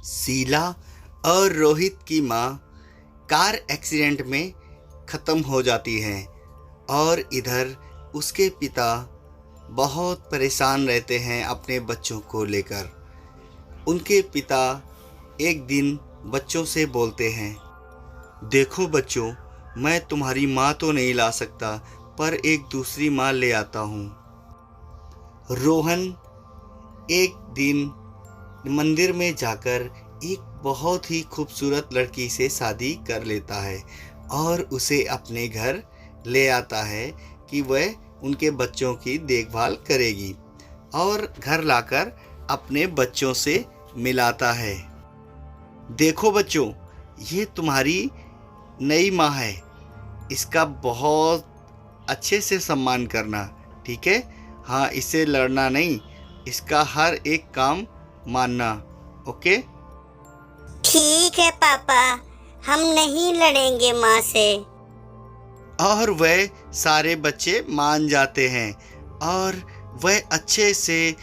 शीला और रोहित की माँ कार एक्सीडेंट में ख़त्म हो जाती हैं और इधर उसके पिता बहुत परेशान रहते हैं अपने बच्चों को लेकर। उनके पिता एक दिन बच्चों से बोलते हैं, देखो बच्चों, मैं तुम्हारी माँ तो नहीं ला सकता पर एक दूसरी माँ ले आता हूँ। रोहन एक दिन मंदिर में जाकर एक बहुत ही खूबसूरत लड़की से शादी कर लेता है और उसे अपने घर ले आता है कि वह उनके बच्चों की देखभाल करेगी और घर लाकर अपने बच्चों से मिलाता है। देखो बच्चों, ये तुम्हारी नई माँ है, इसका बहुत अच्छे से सम्मान करना, ठीक है? हाँ, इससे लड़ना नहीं, इसका हर एक काम मानना, ओके? ठीक है पापा, हम नहीं लड़ेंगे माँ से। और वह सारे बच्चे मान जाते हैं और वह अच्छे से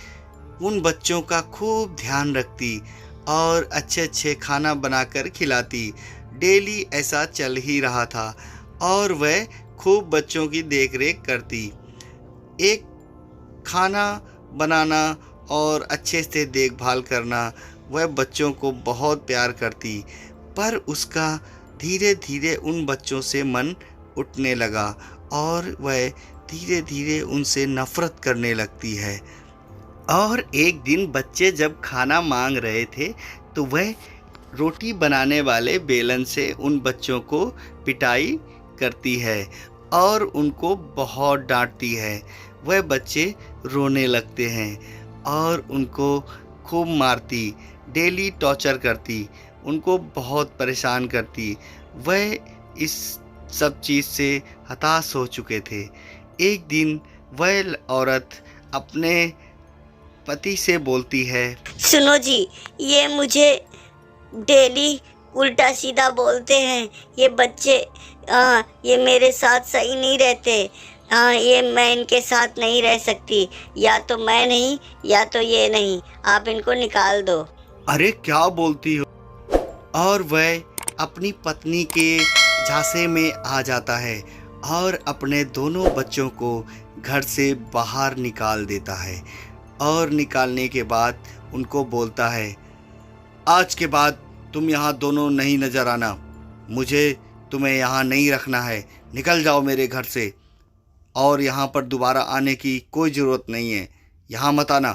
उन बच्चों का खूब ध्यान रखती और अच्छे अच्छे खाना बनाकर खिलाती। डेली ऐसा चल ही रहा था और वह खूब बच्चों की देखरेख करती। एक खाना बनाना और अच्छे से देखभाल करना, वह बच्चों को बहुत प्यार करती, पर उसका धीरे धीरे उन बच्चों से मन उठने लगा और वह धीरे धीरे उनसे नफ़रत करने लगती है। और एक दिन बच्चे जब खाना मांग रहे थे तो वह रोटी बनाने वाले बेलन से उन बच्चों को पिटाई करती है और उनको बहुत डांटती है। वह बच्चे रोने लगते हैं और उनको खूब मारती, डेली टॉर्चर करती, उनको बहुत परेशान करती। वह इस सब चीज़ से हताश हो चुके थे। एक दिन वह औरत अपने पति से बोलती है, सुनो जी, ये मुझे डेली उल्टा सीधा बोलते हैं। ये बच्चे ये मेरे साथ सही नहीं रहते। ये मैं इनके साथ नहीं रह सकती। या तो मैं नहीं, या तो ये नहीं। आप इनको निकाल दो। अरे क्या बोलती हो? और वह अपनी पत्नी के झांसे में आ जाता है और अपने दोनों बच्चों को घर से बाहर निकाल देता है और निकालने के बाद उनको बोलता है, आज के बाद तुम यहाँ दोनों नहीं नज़र आना, मुझे तुम्हें यहाँ नहीं रखना है, निकल जाओ मेरे घर से और यहाँ पर दोबारा आने की कोई ज़रूरत नहीं है, यहाँ मत आना।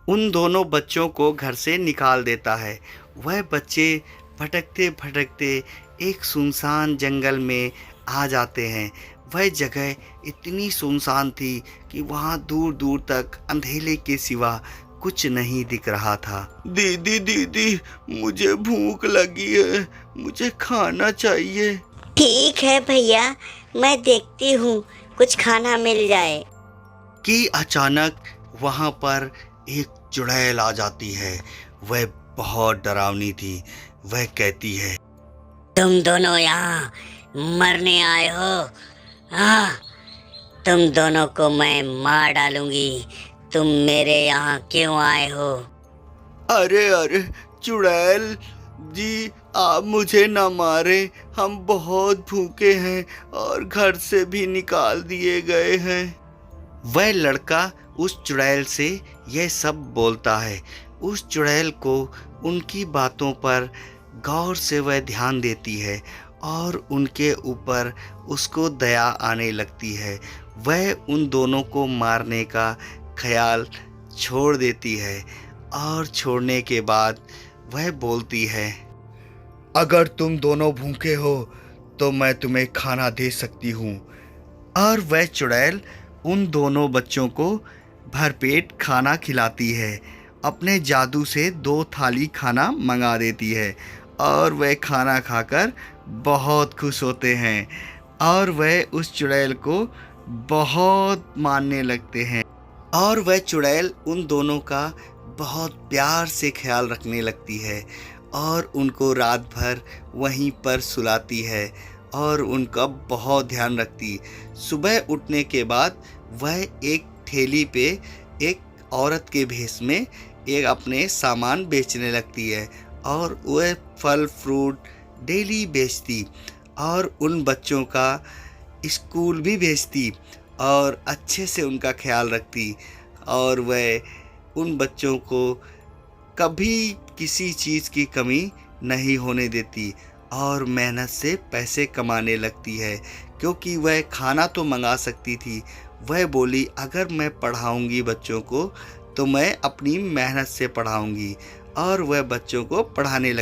उन दोनों बच्चों को घर से निकाल देता है। वह बच्चे भटकते भटकते एक सुनसान जंगल में आ जाते हैं। वह जगह इतनी सुनसान थी कि वहाँ दूर दूर तक अंधेरे के सिवा कुछ नहीं दिख रहा था। दीदी दीदी, मुझे भूख लगी है, मुझे खाना चाहिए। ठीक है भैया, मैं देखती हूँ कुछ खाना मिल जाए। कि अचानक वहाँ पर एक चुड़ैल आ जाती है। वह बहुत डरावनी थी। वह कहती है, तुम दोनों यहाँ मरने आए हो? हाँ, तुम दोनों को मैं मार डालूंगी। तुम मेरे यहाँ क्यों आए हो? अरे अरे चुड़ैल जी, आप मुझे ना मारे, हम बहुत भूखे हैं और घर से भी निकाल दिए गए हैं। वह लड़का उस चुड़ैल से यह सब बोलता है। उस चुड़ैल को उनकी बातों पर गौर से वह ध्यान देती है और उनके ऊपर उसको दया आने लगती है। वह उन दोनों को मारने का ख्याल छोड़ देती है और छोड़ने के बाद वह बोलती है, अगर तुम दोनों भूखे हो तो मैं तुम्हें खाना दे सकती हूँ। और वह चुड़ैल उन दोनों बच्चों को भरपेट खाना खिलाती है। अपने जादू से 2 थाली खाना मंगा देती है और वह खाना खाकर बहुत खुश होते हैं और वह उस चुड़ैल को बहुत मानने लगते हैं और वह चुड़ैल उन दोनों का बहुत प्यार से ख्याल रखने लगती है और उनको रात भर वहीं पर सुलाती है और उनका बहुत ध्यान रखती। सुबह उठने के बाद वह एक ठेली पे एक औरत के भेष में एक अपने सामान बेचने लगती है और वह फल फ्रूट डेली बेचती और उन बच्चों का स्कूल भी भेजती और अच्छे से उनका ख्याल रखती और वह उन बच्चों को कभी किसी चीज़ की कमी नहीं होने देती और मेहनत से पैसे कमाने लगती है, क्योंकि वह खाना तो मंगा सकती थी। वह बोली अगर मैं पढ़ाऊंगी बच्चों को तो मैं अपनी मेहनत से पढ़ाऊंगी और वह बच्चों को पढ़ाने लग